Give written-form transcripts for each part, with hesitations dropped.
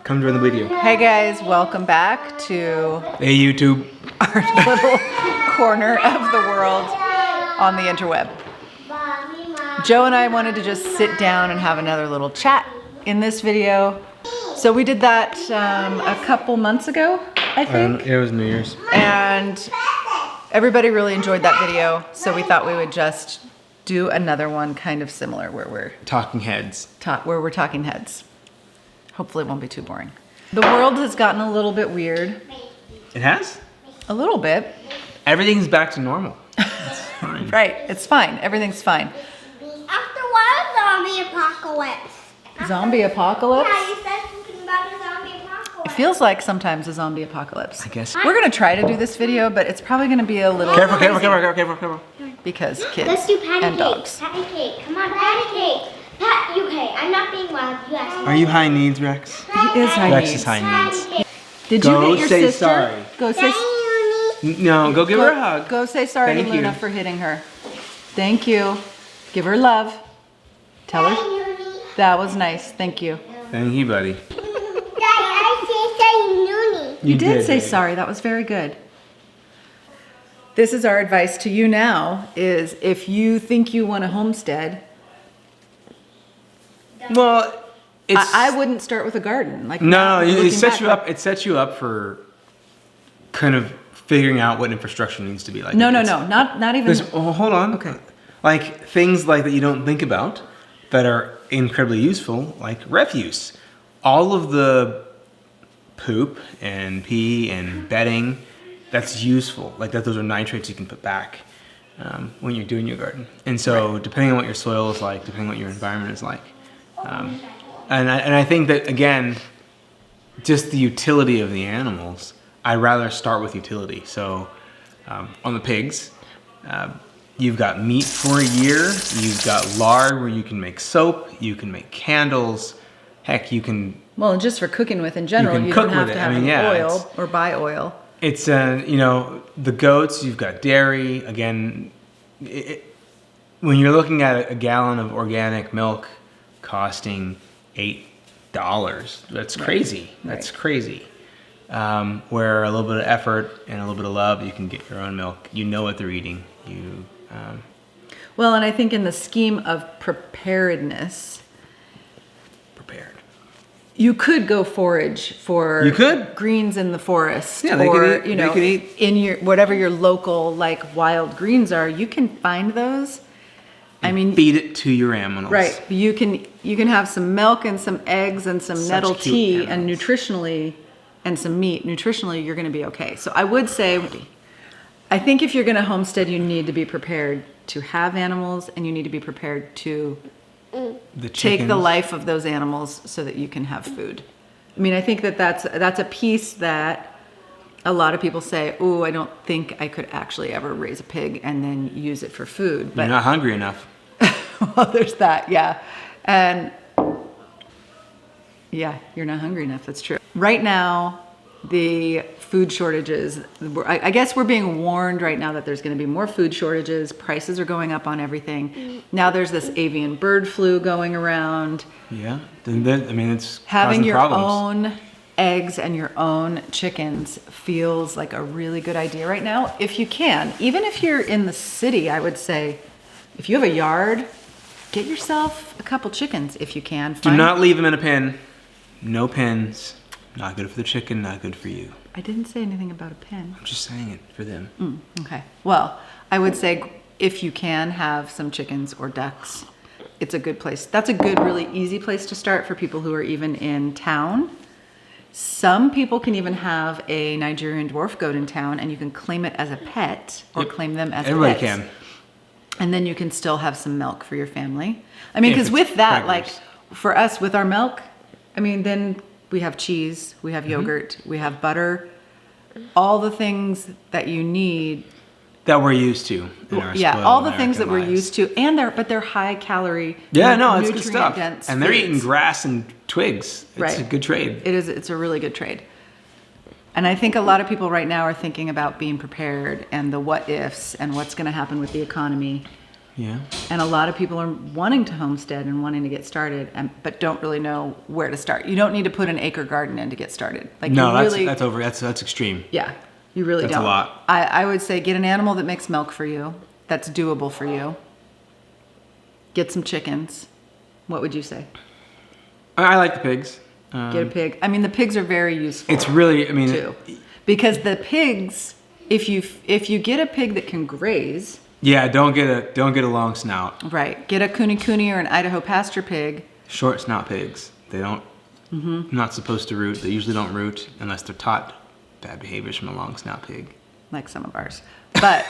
Come join the video. Hey guys, welcome back to Hey YouTube. our little corner of the world on the interweb. Joe and I wanted to just sit down and have another little chat in this video. So we did that a couple months ago, I think. It was New Year's. And everybody really enjoyed that video. So we thought we would just do another one kind of similar where we're Talking heads. talking heads. Hopefully it won't be too boring. The world has gotten a little bit weird. It has? A little bit. Everything's back to normal. It's fine. Right, it's fine. Everything's fine. After what zombie apocalypse? Zombie apocalypse? Yeah, you said something about a zombie apocalypse. It feels like sometimes a zombie apocalypse. I guess. We're gonna try to do this video, but it's probably gonna be a little Careful. because kids Let's do patty and cake. dogs. Patty cake. Come on, patty cake. Okay, I'm not being loud. You ask me. Are you high needs, Rex? He is high Rex needs. is high needs. Patty cake. Did Go you hit your say sister? sorry. Go say No, go give her a hug. Go say sorry Thank to Luna you. for hitting her. Thank you. Give her love. Tell her that was nice. Thank you. Thank you, buddy. You did say sorry. That was very good. This is our advice to you now is if you think you want a homestead, Well, it's I wouldn't start with a garden. Like no, looking it sets back, you up. It sets you up for kind of figuring out what infrastructure needs to be like. No, It's- not even. hold on. Okay. Like things like that you don't think about that are incredibly useful, like refuse. All of the poop and pee and bedding, that's useful. Like that, those are nitrates you can put back when you're doing your garden. And so, depending on what your soil is like, depending on what your environment is like, and I think that again, just the utility of the animals. I'd rather start with utility. So, on the pigs. You've got meat for a year. You've got lard where you can make soap. You can make candles. Heck, you can. Well, just for cooking with in general, can you cook don't have with to it. have I mean, any yeah, oil or buy oil. It's the goats. You've got dairy. Again, when you're looking at a gallon of organic milk costing $8, that's crazy. That's crazy. Where a little bit of effort and a little bit of love, you can get your own milk. You know what they're eating. Well, and I think in the scheme of preparedness, Prepared. you could go forage for You could. greens in the forest, Yeah, they or could eat- they could eat. in your whatever your local like wild greens are. You can find those. I mean, Feed it to your animals. right? You can have some milk and some eggs and some Such nettle cute tea and animals. nutritionally, and some meat. Nutritionally, you're going to be okay. So I would say, I think if you're going to homestead, you need to be prepared to have animals, and you need to be prepared to The take the chickens. life of those animals so that you can have food. I mean, I think that's a piece that a lot of people say, "Oh, I don't think I could actually ever raise a pig and then use it for food." You're But not hungry enough. well, there's that, yeah, and yeah, you're not hungry enough. That's true. Right now, the food shortages. I guess we're being warned right now that there's going to be more food shortages. Prices are going up on everything. Now there's this avian bird flu going around. Yeah. It's Having causing your problems. own eggs and your own chickens feels like a really good idea right now. If you can, even if you're in the city, I would say, if you have a yard, get yourself a couple chickens if you can. Do not leave them in a pen. No pens. Not good for the chicken, not good for you. I didn't say anything about a pen. I'm just saying it for them. Okay. Well, I would say if you can have some chickens or ducks, it's a good place. That's a good, really easy place to start for people who are even in town. Some people can even have a Nigerian dwarf goat in town, and you can claim it as a pet or claim them as Everybody pets. can. And then you can still have some milk for your family. I mean, If because it's with that, crackers. like for us, with our milk, I mean, then we have cheese, we have yogurt, we have butter, all the things that you need. That we're used to. In our Yeah, spoiled all the things that American we're lives. used to, and they're high calorie. Yeah, no, it's good stuff. nutrient-dense And they're foods. eating grass and twigs. It's Right. a good trade. It is. It's a really good trade. And I think a lot of people right now are thinking about being prepared and the what ifs and what's going to happen with the economy. Yeah. And a lot of people are wanting to homestead and wanting to get started, but don't really know where to start. You don't need to put an acre garden in to get started. Like No, you really, that's extreme. yeah, you really That's don't. a lot. I would say get an animal that makes milk for you. That's doable for you. Get some chickens. What would you say? I like the pigs. Get a pig. I mean, the pigs are very useful. It's really, I mean, too, because the pigs, if you get a pig that can graze, yeah, don't get a long snout. right? Get a kune or an Idaho pasture pig. Short snout pigs. They don't. Not supposed to root. They usually don't root unless they're taught bad behaviors from a long snout pig. Like some of ours, but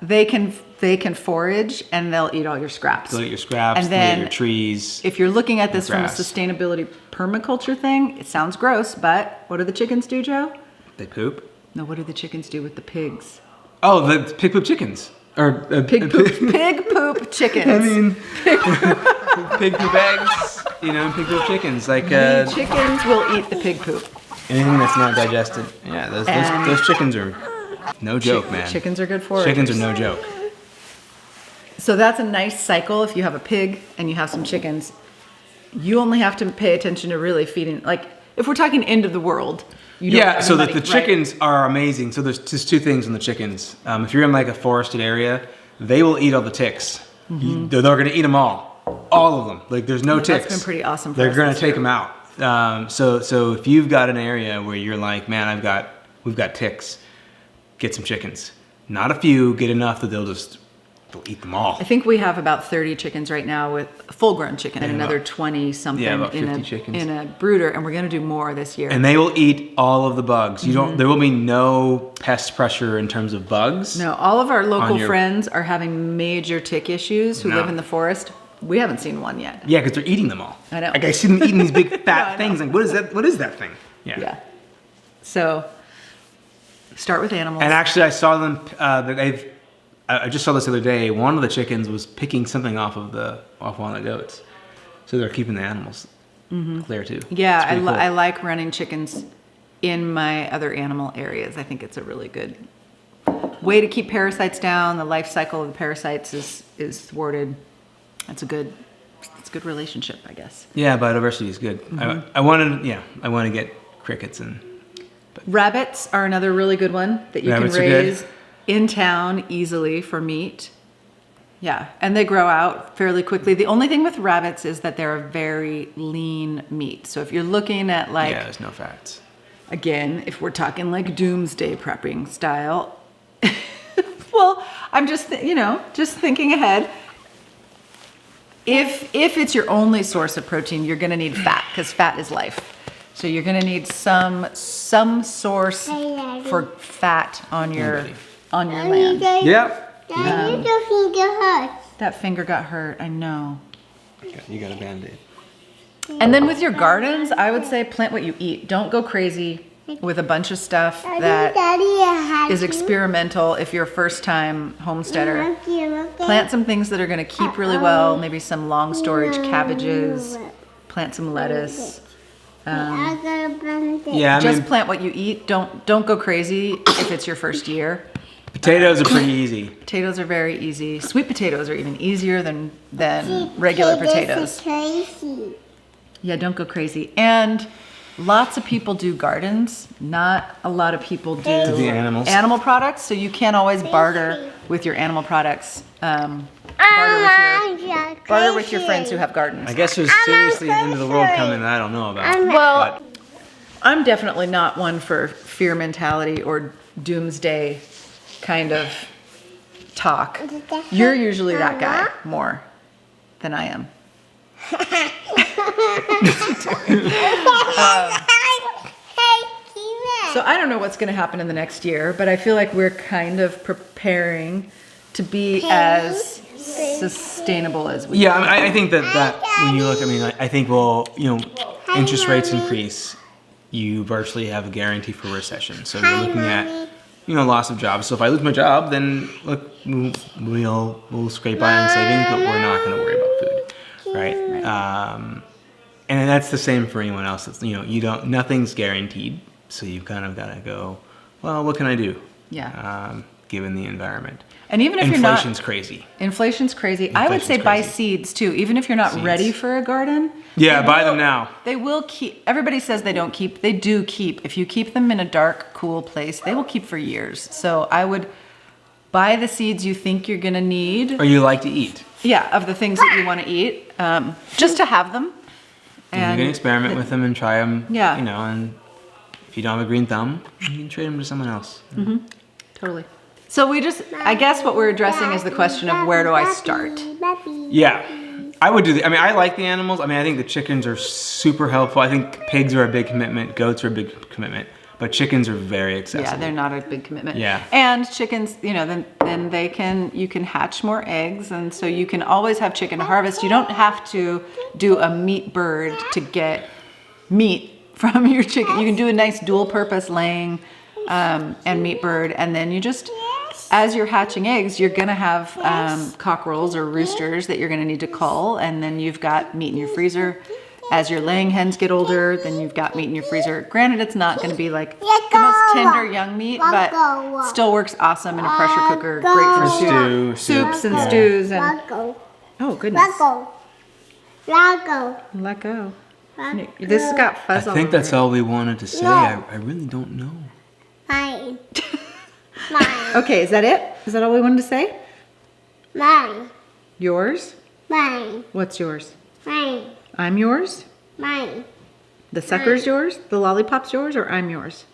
they can forage and they'll eat all your scraps. They'll eat your scraps. And They'll eat then your trees. If you're looking at this from a grass. sustainability permaculture thing, it sounds gross, but what do the chickens do, Joe? They poop. No, what do the chickens do with the pigs? Oh, the pig poop chickens. Or Pig poop chickens. I mean, pig poop eggs. You know, pig poop chickens. Like The chickens will eat the pig poop. anything that's not digested. Yeah, And- those chickens are no joke, man. Chickens are good for Chickens are no joke. So that's a nice cycle. If you have a pig and you have some chickens, you only have to pay attention to really feeding. Like if we're talking end of the world, you don't Yeah, have so money, the right? chickens are amazing. So there's just two things on the chickens. If you're in like a forested area, they will eat all the ticks. They're going to eat them all of them. Like there's no Yeah, ticks. that's been pretty awesome for They're us going to this take year. them out. So if you've got an area where you're like, man, we've got ticks, get some chickens. Not a few, get enough that they'll eat them all. I think we have about 30 chickens right now with a full-grown chicken and And another about- 20 something about in 50 chickens. in a brooder, and we're going to do more this year. And they will eat all of the bugs. Mm-hmm. There will be no pest pressure in terms of bugs. No, all of our local your- friends are having major tick issues who No. live in the forest. We haven't seen one yet. Yeah, because they're eating them all. I know. Like I see them eating these big I fat know. things. Like what is that? What is that thing? Yeah. So start with animals. And actually, I saw them. I just saw this the other day. One of the chickens was picking something off one of the goats. So they're keeping the animals clear too. Yeah, It's pretty cool. I like running chickens in my other animal areas. I think it's a really good way to keep parasites down. The life cycle of the parasites is thwarted. It's a good relationship, I guess. Yeah, biodiversity is good. Mm-hmm. I want to get crickets and. Rabbits are another really good one that you Rabbits are can good. raise in town easily for meat. Yeah, and they grow out fairly quickly. The only thing with rabbits is that they're a very lean meat. So if you're looking at like, Yeah, there's no fats. again, if we're talking like doomsday prepping style, well, I'm just thinking ahead. If it's your only source of protein, you're going to need fat because fat is life. So you're going to need some source for fat on your land. Yep. Daddy, your finger hurts. That finger got hurt. I know. You got a Band-Aid. And then with your gardens, I would say plant what you eat. Don't go crazy with a bunch of stuff that Daddy, is experimental if you're a first-time homesteader. Plant some things that are going to keep really well, maybe some long storage cabbages, plant some lettuce. Yeah, I Just mean, plant what you eat. Don't go crazy if it's your first year. potatoes are pretty easy. Potatoes are very easy. Sweet potatoes are even easier than regular potatoes. Crazy. Yeah, don't go crazy. And lots of people do gardens. Not a lot of people do the animals. animal products. So you can't always barter with your animal products. Barter with your friends who have gardens. I guess there's seriously an end of the world coming that I don't know about. Well, But I'm definitely not one for fear mentality or doomsday kind of talk. You're usually that guy more than I am. So I don't know what's going to happen in the next year, but I feel like we're kind of preparing to be as sustainable as we yeah, I think that when you look, I mean, I think interest rates increase, you virtually have a guarantee for recession. So you're looking at, loss of jobs. So if I lose my job, then look, we'll scrape by on savings, but we're not going to worry about food, right? And that's the same for anyone else. It's, nothing's guaranteed. So you've kind of got to go, well, what can I do? Yeah. given the environment. And even if you're not, Inflation's crazy. inflation's crazy. I would say Inflation's buy crazy. seeds too. Even if you're not Seeds. ready for a garden. Yeah, they buy will- them now. They will keep, everybody says they don't keep, they do keep. If you keep them in a dark, cool place, they will keep for years. So I would buy the seeds you think you're gonna need. Or you like to eat. Yeah, of the things that you wanna eat, just to have them. And you can experiment with them and try them, Yeah. you know, and if you don't have a green thumb, you can trade them to someone else. Totally. So we just, I guess what we're addressing is the question of where do I start? Yeah, I would do I mean, I like the animals. I mean, I think the chickens are super helpful. I think pigs are a big commitment. Goats are a big commitment. But chickens are very accessible. Yeah, they're not a big commitment. Yeah. And chickens, you know, then you can hatch more eggs, and so you can always have chicken harvest. You don't have to do a meat bird to get meat from your chicken. You can do a nice dual purpose laying and meat bird, and then you just, as you're hatching eggs, you're gonna have cockerels or roosters that you're gonna need to cull, and then you've got meat in your freezer. As your laying hens get older, then you've got meat in your freezer. Granted, it's not gonna be like the most tender young meat, but still works awesome in a pressure cooker. Great for soups and yeah. stews and, Lago. oh goodness, Lago. let go. This has got fuzz I all think over that's it. all we wanted to say. I really don't know. Mine. Mine. Okay, is that it? Is that all we wanted to say? Mine. Yours? Mine. What's yours? Mine. I'm yours? Mine. The sucker's yours? The lollipop's yours, or I'm yours?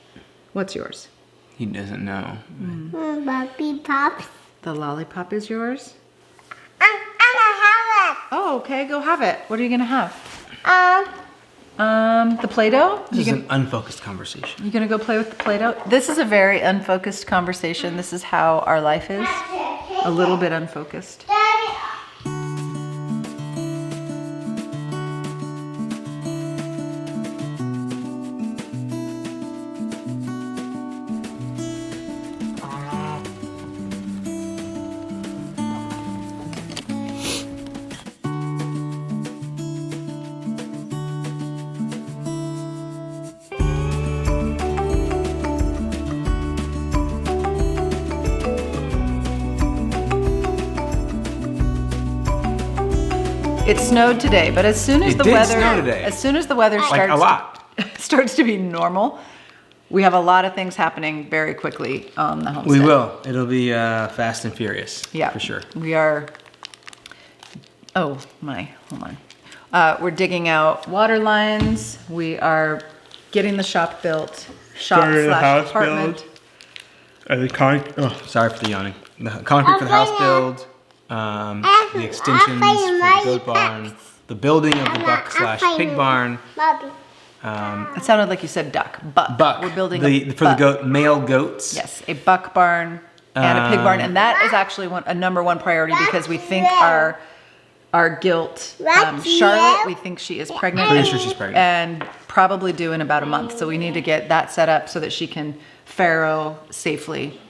What's yours? He doesn't know. Puppy pops. The lollipop is yours? I'm gonna have Oh, okay, go have it. What are you gonna have? it. The Play-Doh? This is You an unfocused conversation. You gonna go play with the Play-Doh? This is a very unfocused conversation. This is how our life is. A little bit unfocused. Daddy. It snowed today, but as soon as It the did weather, snow today. as soon as the weather Like starts a lot. starts to be normal, we have a lot of things happening very quickly on the homestead. We will. It'll be fast and furious. Yeah, For sure. We are. Oh my! Hold on. We're digging out water lines. We are getting the shop built. Started the house Apartment. Sorry for the yawning. The concrete for the house build. The extensions for the goat barn. The building of the buck/pig barn. Bobby. It sounded like you said duck. Buck. We're building for the goat male goats. Yes, a buck barn and a pig barn, and that is actually a number one priority because we think our gilt Charlotte, we think she is pregnant. Pretty sure she's pregnant. And probably due in about a month. So we need to get that set up so that she can farrow safely.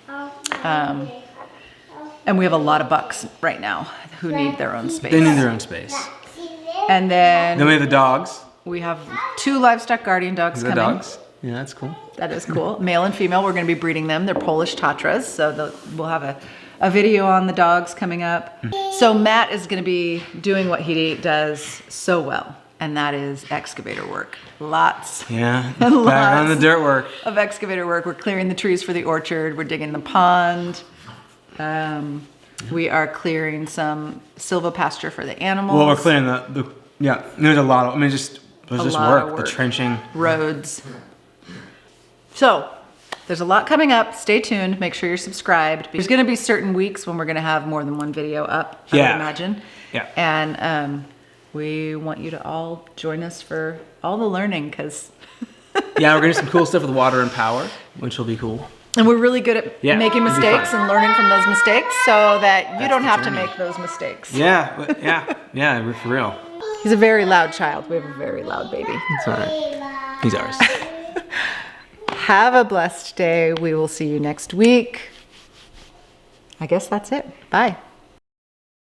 And we have a lot of bucks right now who need their own space. They need their own space. And then Then we have the dogs. we have 2 livestock guardian dogs The coming. dogs. Yeah, that's cool. That is cool. Male and female, we're going to be breeding them. They're Polish Tatras, so we'll have a video on the dogs coming up. So Matt is going to be doing what he does so well, and that is excavator work. Lots Yeah. And Back on the lots. dirt work. of excavator work. We're clearing the trees for the orchard. We're digging the pond. We are clearing some silvopasture for the animals. Well, we're clearing yeah. There's a lot of. I mean, there's just lot of work. work. The trenching. Roads. So there's a lot coming up. Stay tuned. Make sure you're subscribed. There's going to be certain weeks when we're going to have more than one video up, I would imagine. Yeah. And we want you to all join us for all the learning because... Yeah, we're gonna do some cool stuff with water and power, which will be cool. And we're really good at Yeah, making it'll be mistakes fun. and learning from those mistakes so that you That's don't the have to journey. make those mistakes. Yeah, for real. He's a very loud child. We have a very loud baby. It's all right. He's ours. Have a blessed day. We will see you next week. I guess that's it. Bye.